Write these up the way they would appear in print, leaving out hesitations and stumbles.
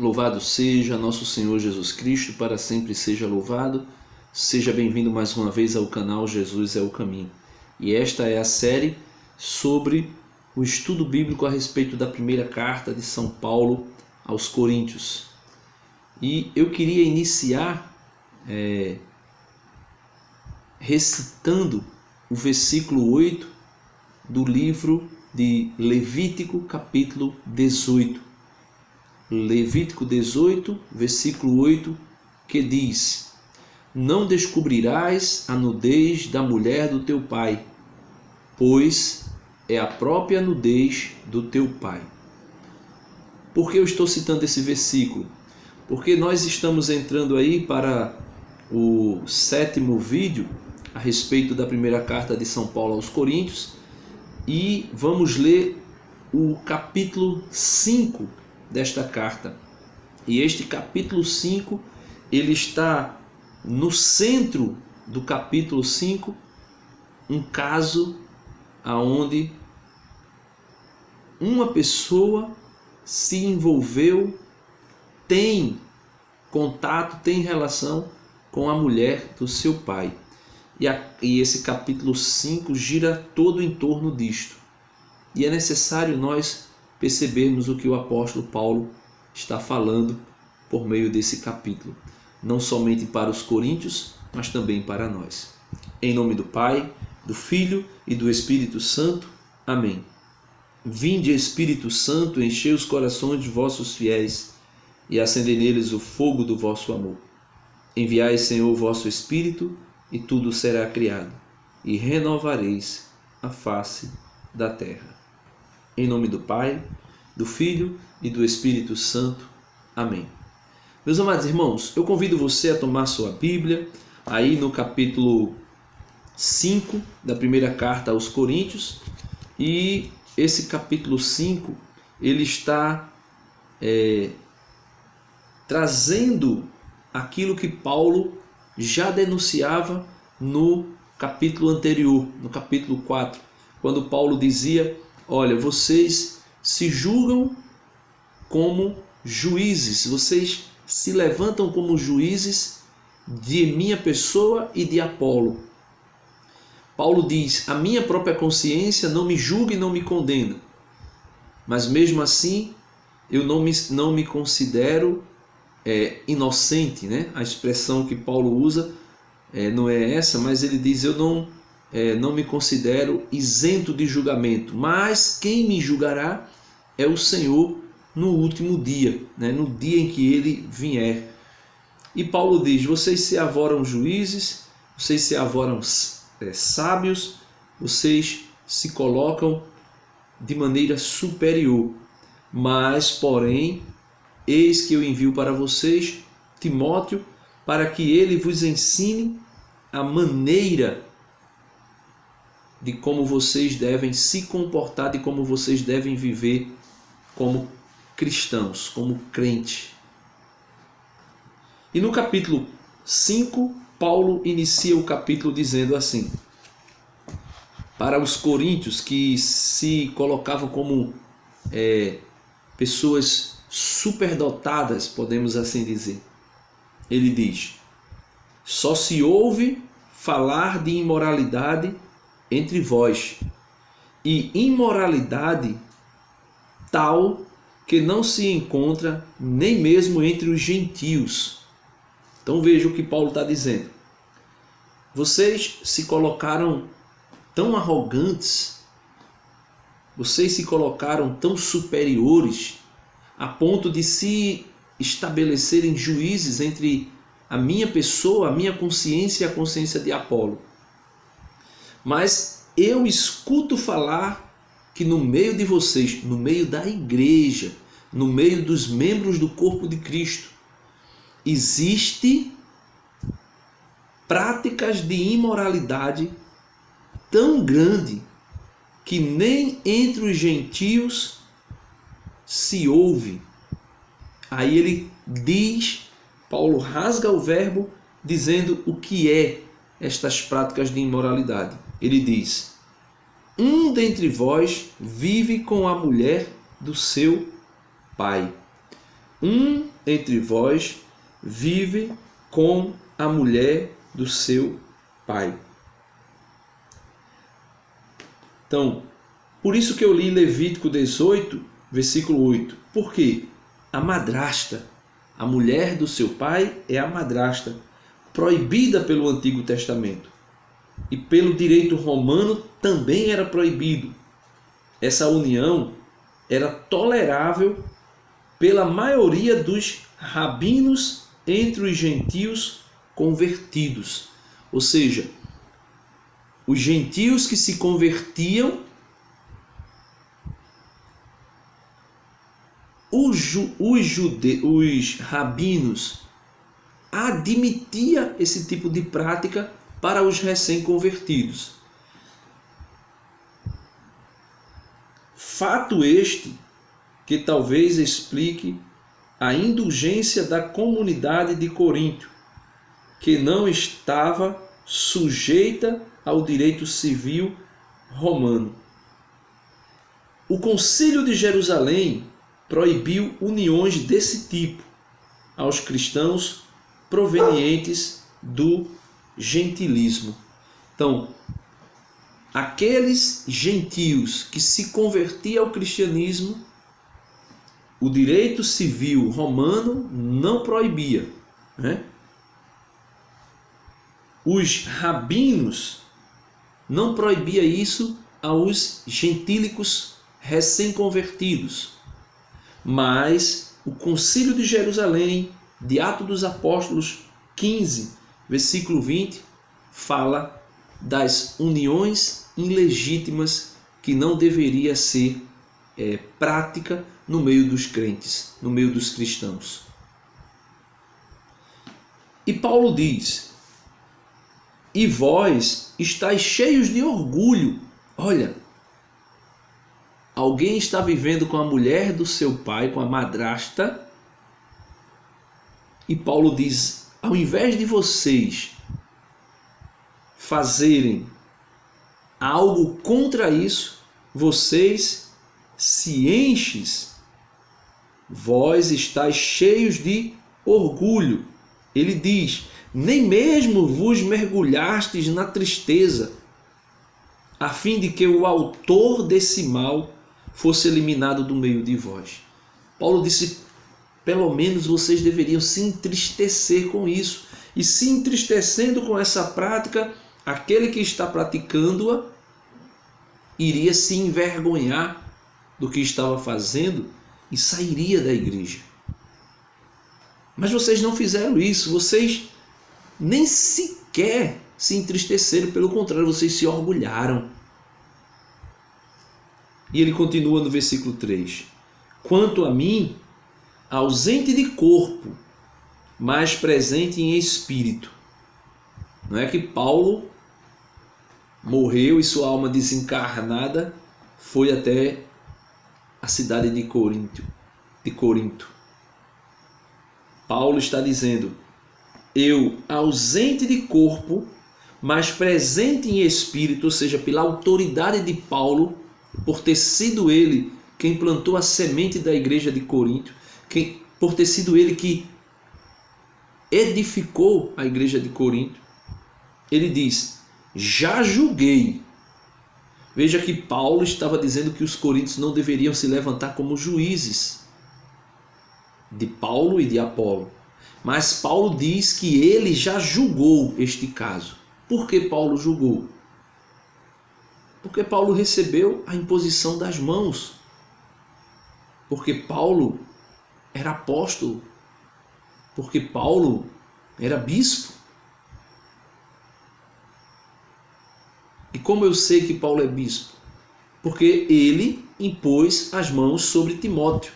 Louvado seja nosso Senhor Jesus Cristo, para sempre seja louvado. Seja bem-vindo mais uma vez ao canal Jesus é o Caminho. E esta é a série sobre o estudo bíblico a respeito da primeira carta de São Paulo aos Coríntios. E eu queria iniciar recitando o versículo 8 do livro de Levítico, capítulo 18. Levítico 18, versículo 8, que diz: Não descobrirás a nudez da mulher do teu pai, pois é a própria nudez do teu pai. Por que eu estou citando esse versículo? Porque nós estamos entrando aí para o 7º vídeo a respeito da primeira carta de São Paulo aos Coríntios e vamos ler o capítulo 5 desta carta. E este capítulo 5, ele está no centro do capítulo 5, um caso aonde uma pessoa se envolveu, tem contato, tem relação com a mulher do seu pai. E esse capítulo 5 gira todo em torno disto. E é necessário nós percebermos o que o apóstolo Paulo está falando por meio desse capítulo, não somente para os coríntios, mas também para nós. Em nome do Pai, do Filho e do Espírito Santo. Amém. Vinde, Espírito Santo, enchei os corações de vossos fiéis e acendei neles o fogo do vosso amor. Enviai, Senhor, o vosso Espírito, e tudo será criado, e renovareis a face da terra. Em nome do Pai, do Filho e do Espírito Santo. Amém. Meus amados irmãos, eu convido você a tomar sua Bíblia, aí no capítulo 5 da primeira carta aos Coríntios, e esse capítulo 5, ele está trazendo aquilo que Paulo já denunciava no capítulo anterior, no capítulo 4, quando Paulo dizia: olha, vocês se julgam como juízes, vocês se levantam como juízes de minha pessoa e de Apolo. Paulo diz: a minha própria consciência não me julga e não me condena, mas mesmo assim eu não me considero inocente, né? A expressão que Paulo usa não é essa, mas ele diz: eu não me considero isento de julgamento, mas quem me julgará é o Senhor no último dia, né? No dia em que ele vier. E Paulo diz: vocês se avoram juízes, vocês se avoram sábios, vocês se colocam de maneira superior, mas porém eis que eu envio para vocês Timóteo, para que ele vos ensine a maneira de como vocês devem se comportar, de como vocês devem viver como cristãos, como crente. E no capítulo 5, Paulo inicia o capítulo dizendo assim: para os coríntios que se colocavam como pessoas superdotadas, podemos assim dizer, ele diz: só se ouve falar de imoralidade entre vós, e imoralidade tal que não se encontra nem mesmo entre os gentios. Então veja o que Paulo está dizendo. Vocês se colocaram tão arrogantes, vocês se colocaram tão superiores, a ponto de se estabelecerem juízes entre a minha pessoa, a minha consciência e a consciência de Apolo. Mas eu escuto falar que no meio de vocês, no meio da igreja, no meio dos membros do corpo de Cristo, existe práticas de imoralidade tão grande que nem entre os gentios se ouve. Aí ele diz, Paulo rasga o verbo dizendo o que é estas práticas de imoralidade. Ele diz: um dentre vós vive com a mulher do seu pai. um entre vós vive com a mulher do seu pai. Então, por isso que eu li Levítico 18, versículo 8. Por quê? A madrasta, a mulher do seu pai é a madrasta, proibida pelo Antigo Testamento. E pelo direito romano também era proibido. Essa união era tolerável pela maioria dos rabinos entre os gentios convertidos. Ou seja, os gentios que se convertiam, os rabinos admitiam esse tipo de prática para os recém-convertidos. Fato este que talvez explique a indulgência da comunidade de Corinto, que não estava sujeita ao direito civil romano. O Concílio de Jerusalém proibiu uniões desse tipo aos cristãos provenientes do gentilismo. Então, aqueles gentios que se convertiam ao cristianismo, o direito civil romano não proibia, né? Os rabinos não proibia isso aos gentílicos recém-convertidos. Mas o Concílio de Jerusalém, de Atos dos Apóstolos 15, versículo 20, fala das uniões ilegítimas que não deveria ser prática no meio dos crentes, no meio dos cristãos. E Paulo diz: e vós estáis cheios de orgulho. Olha, alguém está vivendo com a mulher do seu pai, com a madrasta, e Paulo diz: ao invés de vocês fazerem algo contra isso, vocês se enchem, vós estáis cheios de orgulho. Ele diz: nem mesmo vos mergulhastes na tristeza, a fim de que o autor desse mal fosse eliminado do meio de vós. Paulo disse: pelo menos vocês deveriam se entristecer com isso. E se entristecendo com essa prática, aquele que está praticando-a iria se envergonhar do que estava fazendo e sairia da igreja. Mas vocês não fizeram isso, vocês nem sequer se entristeceram, pelo contrário, vocês se orgulharam. E ele continua no versículo 3: quanto a mim, ausente de corpo, mas presente em espírito. Não é que Paulo morreu e sua alma desencarnada foi até a cidade de Corinto. Paulo está dizendo: eu, ausente de corpo, mas presente em espírito, ou seja, pela autoridade de Paulo, por ter sido ele quem plantou a semente da igreja de Corinto, por ter sido ele que edificou a igreja de Corinto, ele diz: já julguei. Veja que Paulo estava dizendo que os coríntios não deveriam se levantar como juízes de Paulo e de Apolo. Mas Paulo diz que ele já julgou este caso. Por que Paulo julgou? Porque Paulo recebeu a imposição das mãos. Porque Paulo era apóstolo. Porque Paulo era bispo. E como eu sei que Paulo é bispo? Porque ele impôs as mãos sobre Timóteo.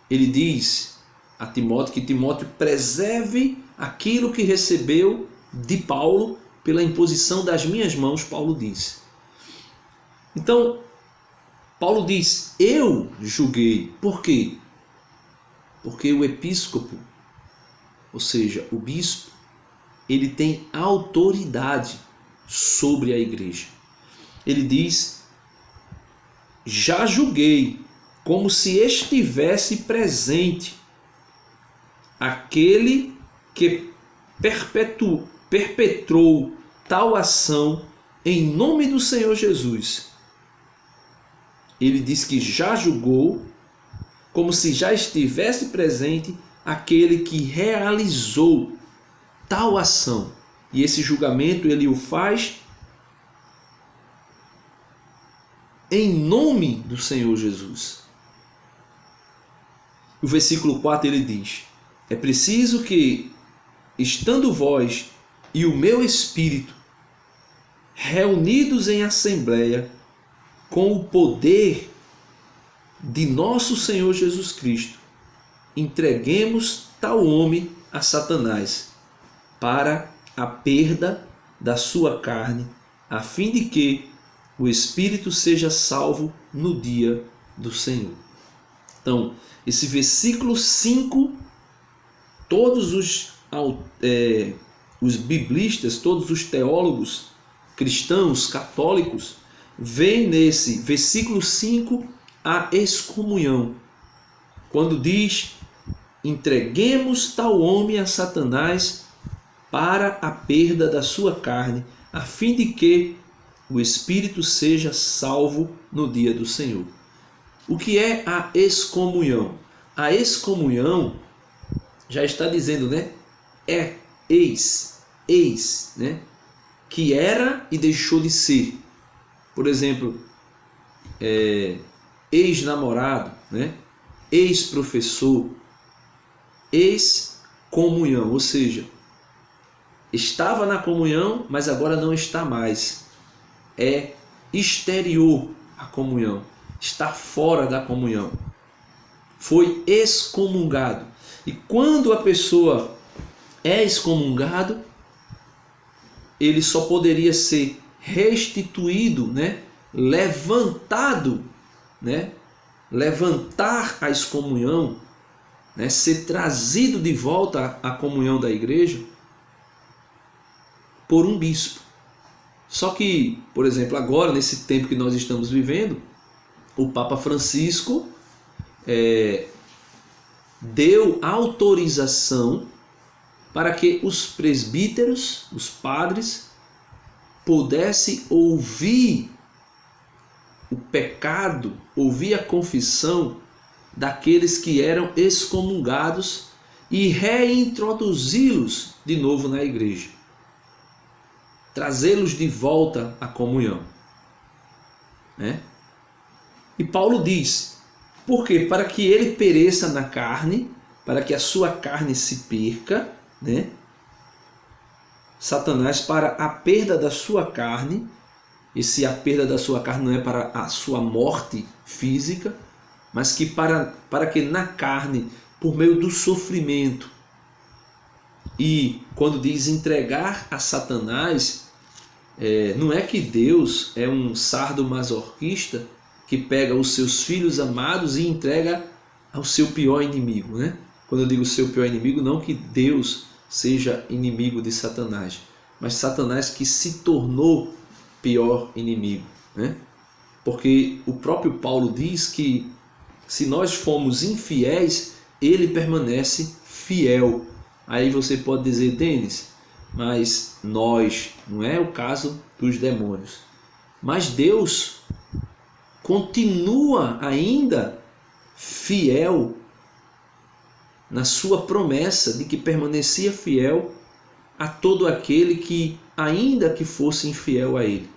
Ele diz a Timóteo que Timóteo preserve aquilo que recebeu de Paulo pela imposição das minhas mãos, Paulo diz. Então, Paulo diz: eu julguei. Por quê? Porque o episcopo, ou seja, o bispo, ele tem autoridade sobre a igreja. Ele diz: já julguei como se estivesse presente aquele que perpetrou tal ação em nome do Senhor Jesus. Ele diz que já julgou, como se já estivesse presente aquele que realizou tal ação. E esse julgamento ele o faz em nome do Senhor Jesus. O versículo 4 ele diz: é preciso que, estando vós e o meu espírito reunidos em assembleia com o poder de nosso Senhor Jesus Cristo, entreguemos tal homem a Satanás para a perda da sua carne, a fim de que o espírito seja salvo no dia do Senhor. Então, esse versículo 5, todos os biblistas, todos os teólogos cristãos, católicos, veem nesse versículo 5 a excomunhão. Quando diz: entreguemos tal homem a Satanás para a perda da sua carne, a fim de que o espírito seja salvo no dia do Senhor. O que é a excomunhão? A excomunhão já está dizendo, né? É ex, né? Que era e deixou de ser. Por exemplo, ex-namorado, né? Ex-professor, ex-comunhão, ou seja, estava na comunhão, mas agora não está mais. É exterior à comunhão, está fora da comunhão. Foi excomungado. E quando a pessoa é excomungado, ele só poderia ser restituído, né? Levantado, né? Levantar a excomunhão, né? Ser trazido de volta à comunhão da igreja por um bispo. Só que, por exemplo, agora, nesse tempo que nós estamos vivendo, o Papa Francisco deu autorização para que os presbíteros, os padres, pudessem ouvir o pecado, ouvir a confissão daqueles que eram excomungados e reintroduzi-los de novo na igreja. Trazê-los de volta à comunhão. Né? E Paulo diz: por quê? Para que ele pereça na carne, para que a sua carne se perca, né? Satanás, para a perda da sua carne, e se a perda da sua carne não é para a sua morte física, mas que para que na carne, por meio do sofrimento, e quando diz entregar a Satanás, não é que Deus é um sadomasoquista que pega os seus filhos amados e entrega ao seu pior inimigo, né? Quando eu digo seu pior inimigo, não que Deus seja inimigo de Satanás, mas Satanás que se tornou pior inimigo, né? Porque o próprio Paulo diz que se nós formos infiéis, ele permanece fiel. Aí você pode dizer: Denis, mas nós, não é o caso dos demônios. Mas Deus continua ainda fiel na sua promessa de que permanecia fiel a todo aquele que, ainda que fosse infiel a ele.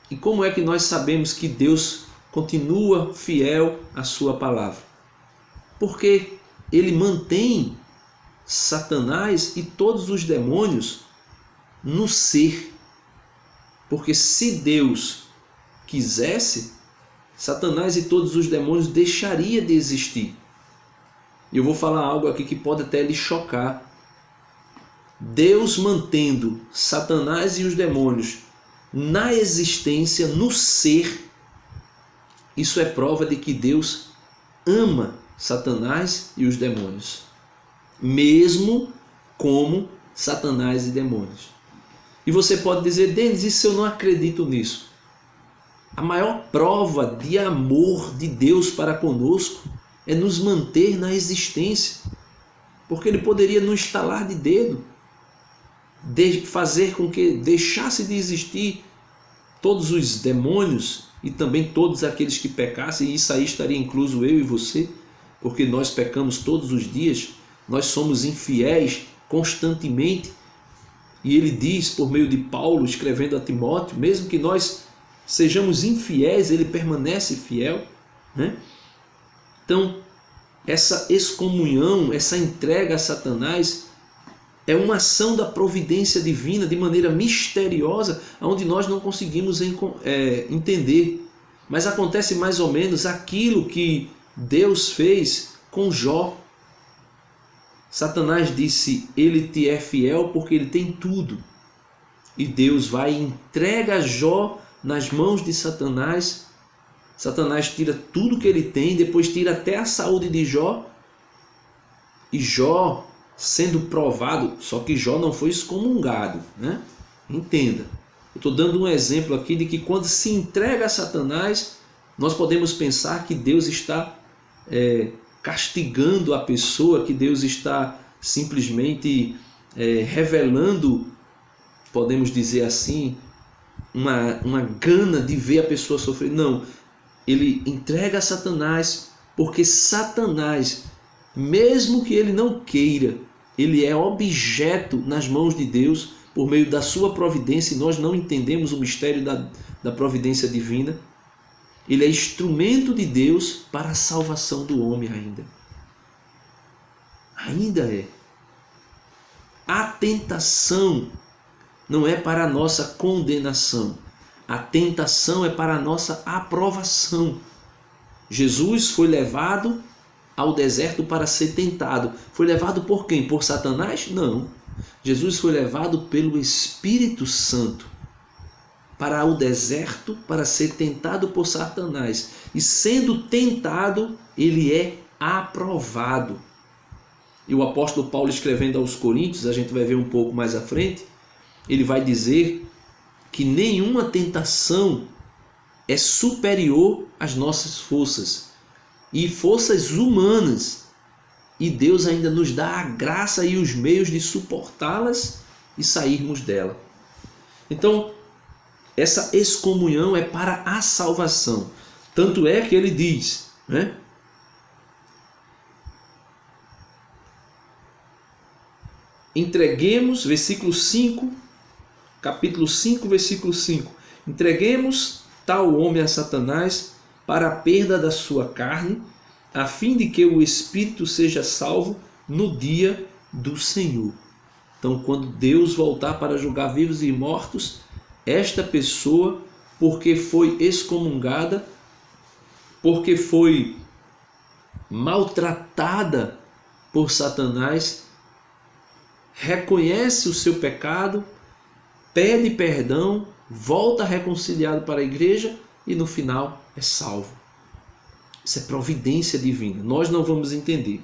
E como é que nós sabemos que Deus continua fiel à sua palavra? Porque ele mantém Satanás e todos os demônios no ser. Porque se Deus quisesse, Satanás e todos os demônios deixariam de existir. E eu vou falar algo aqui que pode até lhe chocar. Deus mantendo Satanás e os demônios na existência, no ser, isso é prova de que Deus ama Satanás e os demônios, mesmo como Satanás e demônios. E você pode dizer: Denis, e se eu não acredito nisso? A maior prova de amor de Deus para conosco é nos manter na existência. Porque Ele poderia, no estalar de dedo, fazer com que deixasse de existir todos os demônios e também todos aqueles que pecassem, e isso aí estaria incluso eu e você, porque nós pecamos todos os dias, nós somos infiéis constantemente. E ele diz, por meio de Paulo, escrevendo a Timóteo, mesmo que nós sejamos infiéis, ele permanece fiel, né? Então, essa excomunhão, essa entrega a Satanás é uma ação da providência divina de maneira misteriosa, onde nós não conseguimos entender. Mas acontece mais ou menos aquilo que Deus fez com Jó. Satanás disse, ele te é fiel porque ele tem tudo. E Deus vai e entrega Jó nas mãos de Satanás. Satanás tira tudo que ele tem, depois tira até a saúde de Jó. E Jó sendo provado, só que Jó não foi excomungado, né? Entenda. Eu estou dando um exemplo aqui de que quando se entrega a Satanás, nós podemos pensar que Deus está castigando a pessoa, que Deus está simplesmente revelando, podemos dizer assim, uma gana de ver a pessoa sofrer. Não, ele entrega a Satanás, porque Satanás, mesmo que ele não queira, ele é objeto nas mãos de Deus por meio da sua providência, e nós não entendemos o mistério da providência divina. Ele é instrumento de Deus para a salvação do homem ainda. Ainda é. A tentação não é para a nossa condenação. A tentação é para a nossa aprovação. Jesus foi levado ao deserto para ser tentado. Foi levado por quem? Por Satanás? Não. Jesus foi levado pelo Espírito Santo para o deserto para ser tentado por Satanás. E sendo tentado, ele é aprovado. E o apóstolo Paulo, escrevendo aos Coríntios, a gente vai ver um pouco mais à frente, ele vai dizer que nenhuma tentação é superior às nossas forças e forças humanas, e Deus ainda nos dá a graça e os meios de suportá-las e sairmos dela. Então, essa excomunhão é para a salvação. Tanto é que ele diz, né? Entreguemos, versículo 5, capítulo 5, versículo 5. Entreguemos tal homem a Satanás para a perda da sua carne, a fim de que o espírito seja salvo no dia do Senhor. Então, quando Deus voltar para julgar vivos e mortos, esta pessoa, porque foi excomungada, porque foi maltratada por Satanás, reconhece o seu pecado, pede perdão, volta reconciliado para a igreja e no final é salvo. Isso é providência divina. Nós não vamos entender.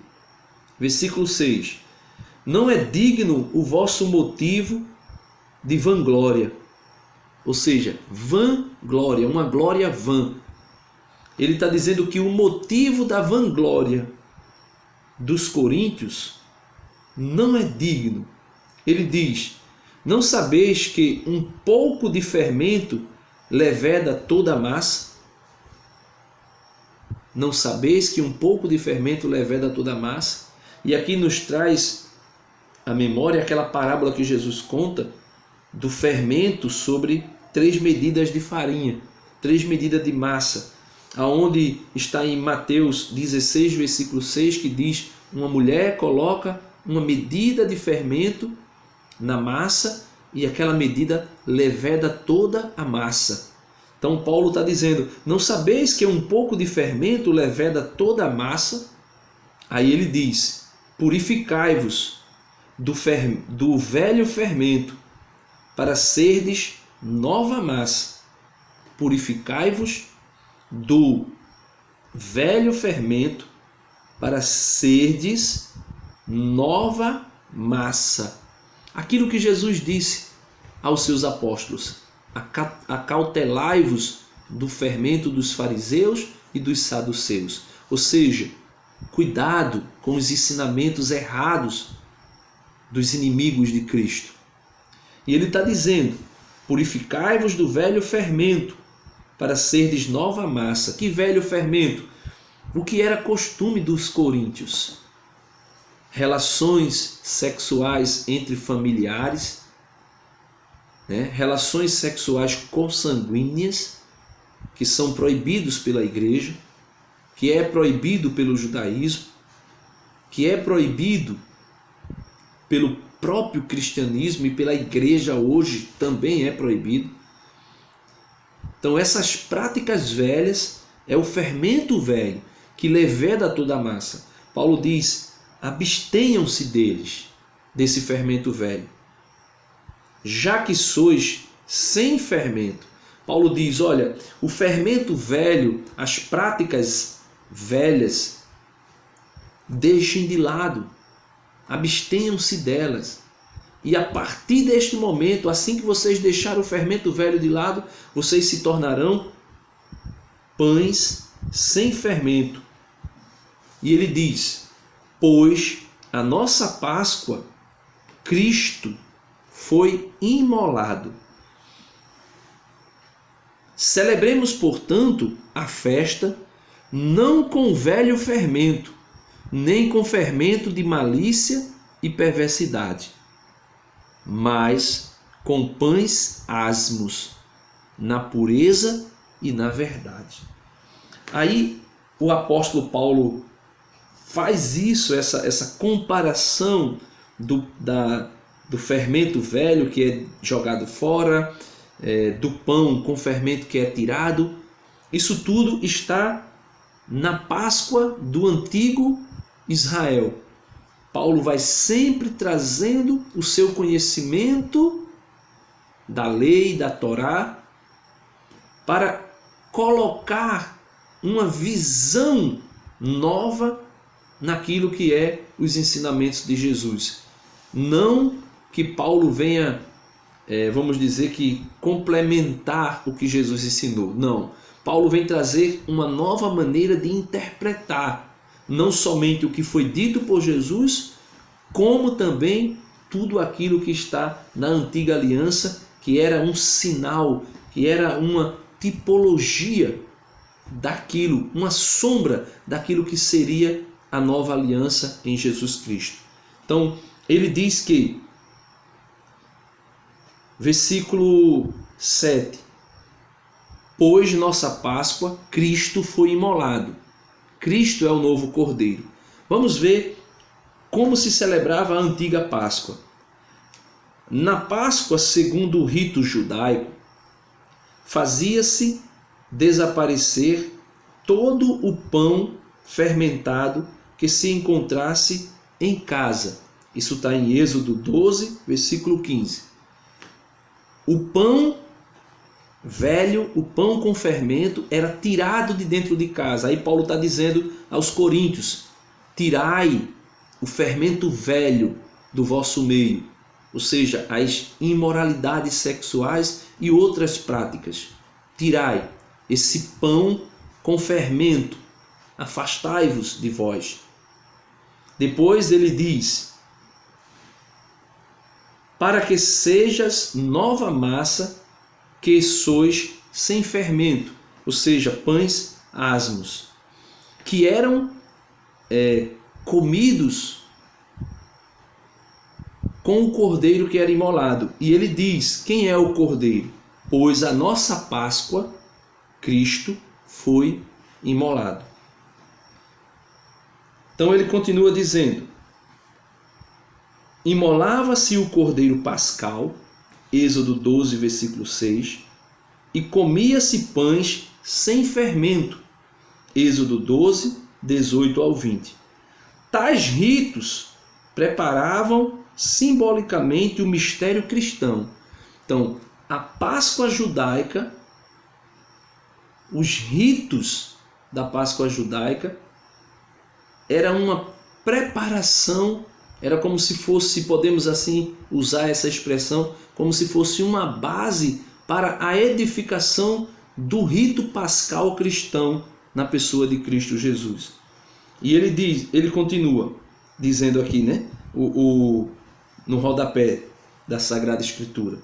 Versículo 6. Não é digno o vosso motivo de vanglória. Ou seja, vanglória, uma glória vã. Ele está dizendo que o motivo da vanglória dos coríntios não é digno. Ele diz, não sabeis que um pouco de fermento leveda toda a massa? Não sabeis que um pouco de fermento leveda toda a massa? E aqui nos traz à memória aquela parábola que Jesus conta do fermento sobre 3 medidas de farinha, 3 medidas de massa, aonde está em Mateus 16, versículo 6, que diz, uma mulher coloca uma medida de fermento na massa e aquela medida leveda toda a massa. Então Paulo está dizendo, não sabeis que um pouco de fermento leveda toda a massa? Aí ele diz, purificai-vos do velho fermento, para serdes nova massa. Purificai-vos do velho fermento, para serdes nova massa. Aquilo que Jesus disse aos seus apóstolos, acautelai-vos do fermento dos fariseus e dos saduceus. Ou seja, cuidado com os ensinamentos errados dos inimigos de Cristo. E ele está dizendo: purificai-vos do velho fermento, para serdes nova massa. Que velho fermento? O que era costume dos coríntios? Relações sexuais entre familiares, relações sexuais consanguíneas, que são proibidos pela igreja, que é proibido pelo judaísmo, que é proibido pelo próprio cristianismo e pela igreja hoje também é proibido. Então essas práticas velhas é o fermento velho que leveda toda a massa. Paulo diz: abstenham-se deles, desse fermento velho, já que sois sem fermento. Paulo diz: olha, o fermento velho, as práticas velhas, deixem de lado, abstenham-se delas. E a partir deste momento, assim que vocês deixarem o fermento velho de lado, vocês se tornarão pães sem fermento. E ele diz: pois a nossa Páscoa, Cristo, foi imolado. Celebremos, portanto, a festa não com velho fermento, nem com fermento de malícia e perversidade, mas com pães asmos, na pureza e na verdade. Aí o apóstolo Paulo faz isso, essa comparação do fermento velho que é jogado fora, do pão com fermento que é tirado. Isso tudo está na Páscoa do antigo Israel. Paulo vai sempre trazendo o seu conhecimento da lei, da Torá, para colocar uma visão nova naquilo que é os ensinamentos de Jesus. Não que Paulo venha, vamos dizer que complementar o que Jesus ensinou. Não. Paulo vem trazer uma nova maneira de interpretar não somente o que foi dito por Jesus, como também tudo aquilo que está na antiga aliança, que era um sinal, que era uma tipologia daquilo, uma sombra daquilo que seria a nova aliança em Jesus Cristo. Então, ele diz que, versículo 7, pois nossa Páscoa, Cristo foi imolado. Cristo é o novo Cordeiro. Vamos ver como se celebrava a antiga Páscoa. Na Páscoa, segundo o rito judaico, fazia-se desaparecer todo o pão fermentado que se encontrasse em casa. Isso está em Êxodo 12, versículo 15. O pão velho, o pão com fermento, era tirado de dentro de casa. Aí Paulo está dizendo aos coríntios: tirai o fermento velho do vosso meio, ou seja, as imoralidades sexuais e outras práticas. Tirai esse pão com fermento, afastai-vos de vós. Depois ele diz: para que sejas nova massa, que sois sem fermento, ou seja, pães asmos, que eram comidos com o cordeiro que era imolado. E ele diz: quem é o cordeiro? Pois a nossa Páscoa, Cristo, foi imolado. Então ele continua dizendo: imolava-se o cordeiro pascal, Êxodo 12, versículo 6, e comia-se pães sem fermento, Êxodo 12, 18 ao 20. Tais ritos preparavam simbolicamente o mistério cristão. Então, a Páscoa judaica, os ritos da Páscoa judaica, era uma preparação, era como se fosse, podemos assim usar essa expressão, como se fosse uma base para a edificação do rito pascal cristão na pessoa de Cristo Jesus. E ele continua dizendo aqui, né, no rodapé da Sagrada Escritura: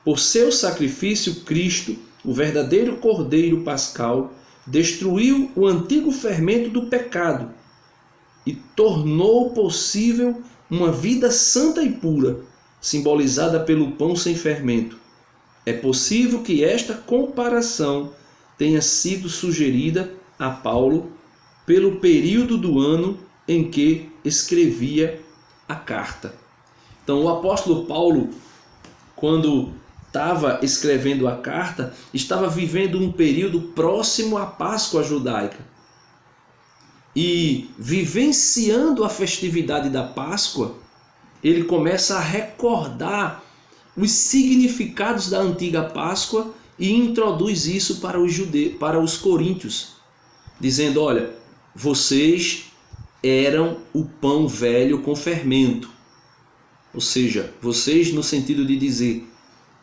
por seu sacrifício, Cristo, o verdadeiro Cordeiro Pascal, destruiu o antigo fermento do pecado e tornou possível uma vida santa e pura, simbolizada pelo pão sem fermento. É possível que esta comparação tenha sido sugerida a Paulo pelo período do ano em que escrevia a carta. Então, o apóstolo Paulo, quando estava escrevendo a carta, estava vivendo um período próximo à Páscoa judaica. E vivenciando a festividade da Páscoa, ele começa a recordar os significados da antiga Páscoa e introduz isso para os judeus, para os coríntios, dizendo: olha, vocês eram o pão velho com fermento. Ou seja, vocês, no sentido de dizer,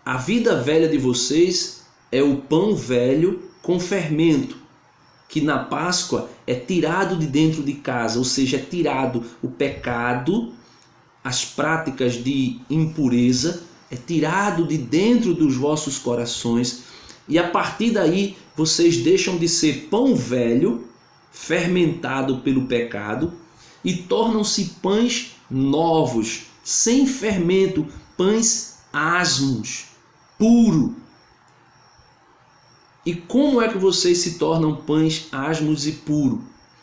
a vida velha de vocês é o pão velho com fermento, que na Páscoa é tirado de dentro de casa, ou seja, é tirado o pecado, as práticas de impureza, é tirado de dentro dos vossos corações, e a partir daí vocês deixam de ser pão velho, fermentado pelo pecado, e tornam-se pães novos, sem fermento, pães asmos, puro. E como é que vocês se tornam pães asmos e puros?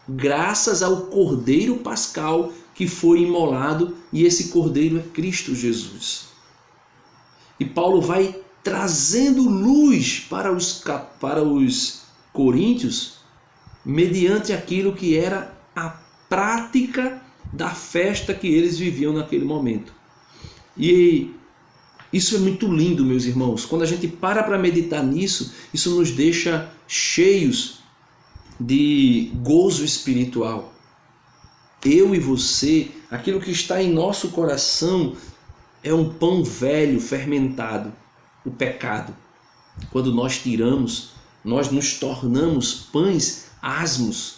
Graças ao Cordeiro Pascal que foi imolado, e esse Cordeiro é Cristo Jesus. E Paulo vai trazendo luz para os coríntios mediante aquilo que era a prática da festa que eles viviam naquele momento. E isso é muito lindo, meus irmãos. Quando a gente para meditar nisso, isso nos deixa cheios de gozo espiritual. Eu e você, aquilo que está em nosso coração é um pão velho, fermentado, o pecado. Quando nós tiramos, nós nos tornamos pães asmos,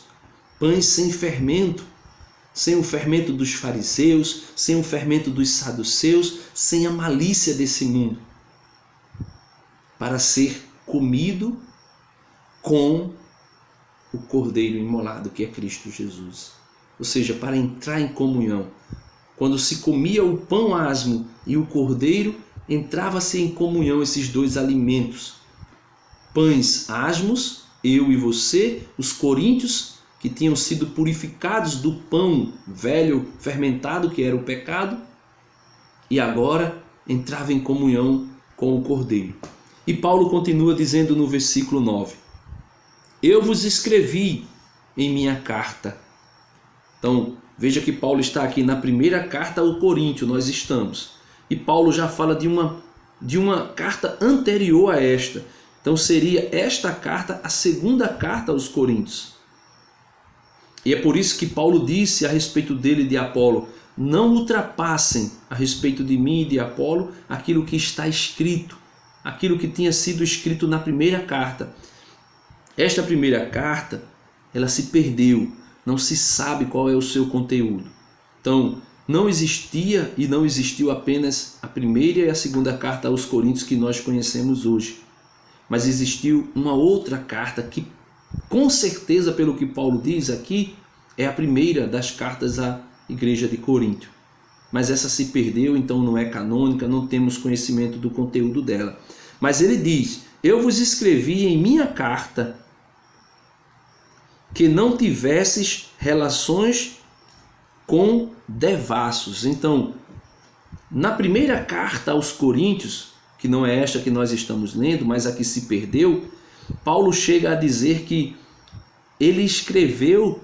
pães sem fermento, sem o fermento dos fariseus, sem o fermento dos saduceus, sem a malícia desse mundo, para ser comido com o Cordeiro imolado, que é Cristo Jesus. Ou seja, para entrar em comunhão. Quando se comia o pão asmo e o cordeiro, entrava-se em comunhão esses dois alimentos. Pães asmos, eu e você, os coríntios, que tinham sido purificados do pão velho fermentado, que era o pecado, e agora entrava em comunhão com o cordeiro. E Paulo continua dizendo no versículo 9: eu vos escrevi em minha carta. Então, veja que Paulo está aqui na primeira carta ao Coríntio, nós estamos. E Paulo já fala de uma carta anterior a esta. Então, seria esta carta a segunda carta aos Coríntios. E é por isso que Paulo disse a respeito dele e de Apolo: não ultrapassem a respeito de mim e de Apolo aquilo que está escrito, aquilo que tinha sido escrito na primeira carta. Esta primeira carta, ela se perdeu. Não se sabe qual é o seu conteúdo. Então, não existia e não existiu apenas a primeira e a segunda carta aos Coríntios que nós conhecemos hoje. Mas existiu uma outra carta que, com certeza, pelo que Paulo diz aqui, é a primeira das cartas à igreja de Coríntio. Mas essa se perdeu, então não é canônica, não temos conhecimento do conteúdo dela. Mas ele diz: eu vos escrevi em minha carta que não tivesses relações com devassos. Então, na primeira carta aos Coríntios, que não é esta que nós estamos lendo, mas a que se perdeu, Paulo chega a dizer que ele escreveu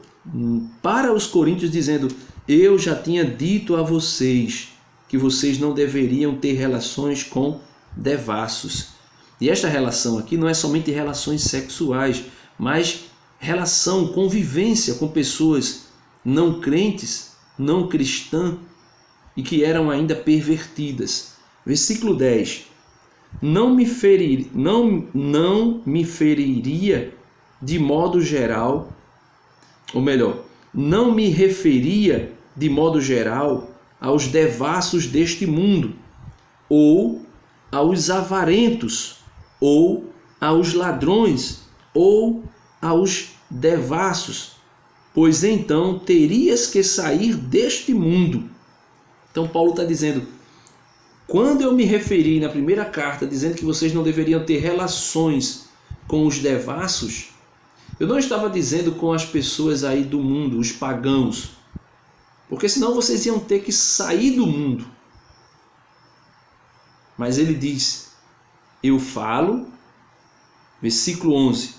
para os coríntios dizendo: eu já tinha dito a vocês que vocês não deveriam ter relações com devassos. E esta relação aqui não é somente relações sexuais, mas relação, convivência com pessoas não crentes, não cristãs e que eram ainda pervertidas. Versículo 10. não me feriria de modo geral, ou melhor, não me referia de modo geral aos devassos deste mundo, ou aos avarentos, ou aos ladrões, ou aos devassos, pois então terias que sair deste mundo. Então Paulo está dizendo, quando eu me referi na primeira carta dizendo que vocês não deveriam ter relações com os devassos, eu não estava dizendo com as pessoas aí do mundo, os pagãos, porque senão vocês iam ter que sair do mundo. Mas ele diz, eu falo, versículo 11,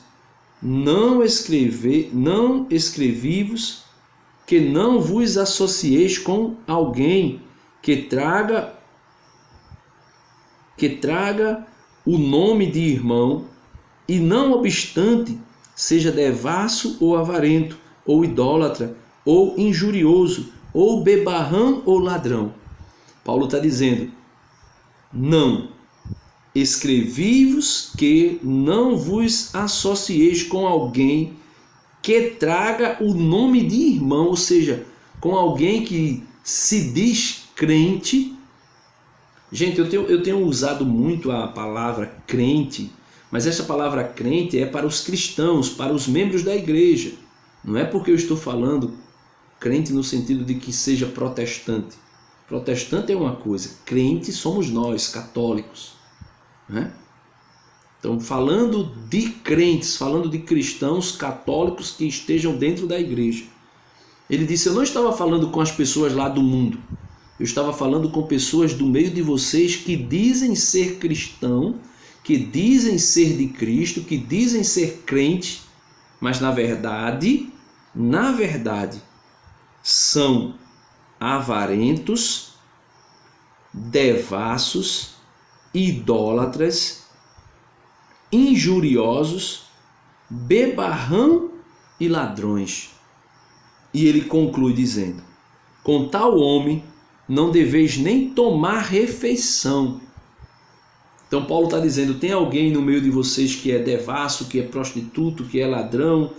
não escrevi-vos que não vos associeis com alguém que traga o nome de irmão e não obstante seja devasso ou avarento, ou idólatra, ou injurioso, ou bebarrão ou ladrão. Paulo está dizendo, não, escrevi-vos que não vos associeis com alguém que traga o nome de irmão, ou seja, com alguém que se diz crente. Gente, eu tenho usado muito a palavra crente, mas essa palavra crente é para os cristãos, para os membros da igreja. Não é porque eu estou falando crente no sentido de que seja protestante. Protestante é uma coisa, crente somos nós, católicos, né? Então, falando de crentes, falando de cristãos católicos que estejam dentro da igreja. Ele disse, eu não estava falando com as pessoas lá do mundo. Eu estava falando com pessoas do meio de vocês que dizem ser cristão, que dizem ser de Cristo, que dizem ser crente, mas na verdade, são avarentos, devassos, idólatras, injuriosos, bebarrão e ladrões. E ele conclui dizendo, com tal homem não deveis nem tomar refeição. Então Paulo está dizendo, tem alguém no meio de vocês que é devasso, que é prostituto, que é ladrão,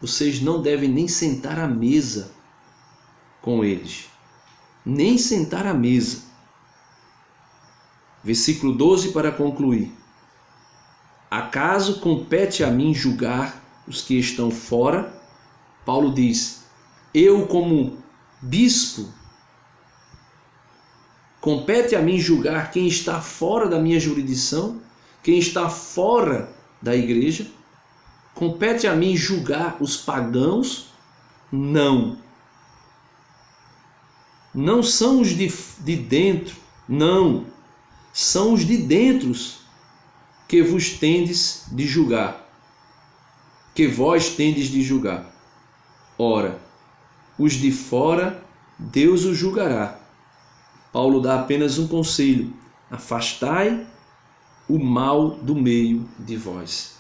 vocês não devem nem sentar à mesa com eles. Nem sentar à mesa. Versículo 12 para concluir. Acaso compete a mim julgar os que estão fora? Paulo diz, eu como bispo, compete a mim julgar quem está fora da minha jurisdição, quem está fora da igreja? Compete a mim julgar os pagãos? Não. Não são os de dentro, não. São os de dentro que vos tendes de julgar, que vós tendes de julgar. Ora, os de fora, Deus os julgará. Paulo dá apenas um conselho, afastai o mal do meio de vós.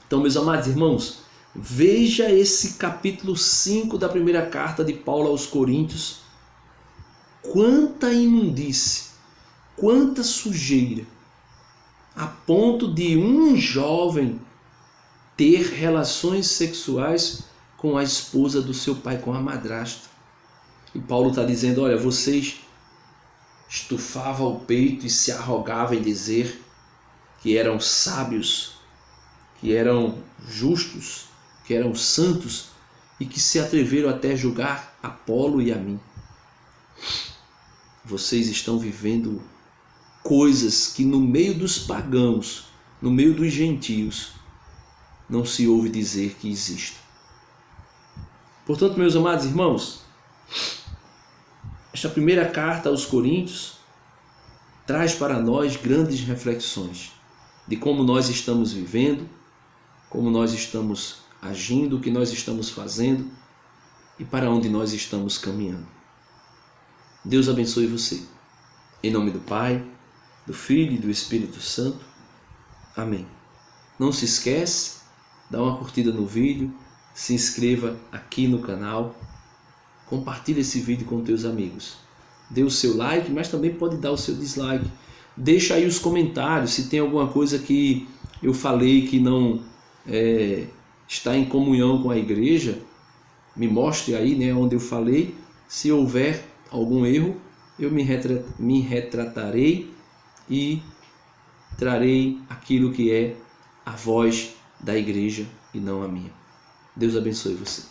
Então, meus amados irmãos, veja esse capítulo 5 da primeira carta de Paulo aos Coríntios. Quanta imundície, quanta sujeira, a ponto de um jovem ter relações sexuais com a esposa do seu pai, com a madrasta. E Paulo está dizendo, olha, vocês estufavam o peito e se arrogavam em dizer que eram sábios, que eram justos, que eram santos e que se atreveram até julgar Apolo e a mim. Vocês estão vivendo coisas que no meio dos pagãos, no meio dos gentios, não se ouve dizer que existem. Portanto, meus amados irmãos, esta primeira carta aos Coríntios traz para nós grandes reflexões de como nós estamos vivendo, como nós estamos agindo, o que nós estamos fazendo e para onde nós estamos caminhando. Deus abençoe você. Em nome do Pai, do Filho e do Espírito Santo. Amém. Não se esquece, dá uma curtida no vídeo, se inscreva aqui no canal, compartilhe esse vídeo com teus amigos. Dê o seu like, mas também pode dar o seu dislike. deixa aí os comentários, se tem alguma coisa que eu falei que não está em comunhão com a igreja, me mostre aí, né, onde eu falei. Se houver algum erro, eu me retratarei e trarei aquilo que é a voz da igreja e não a minha. Deus abençoe você.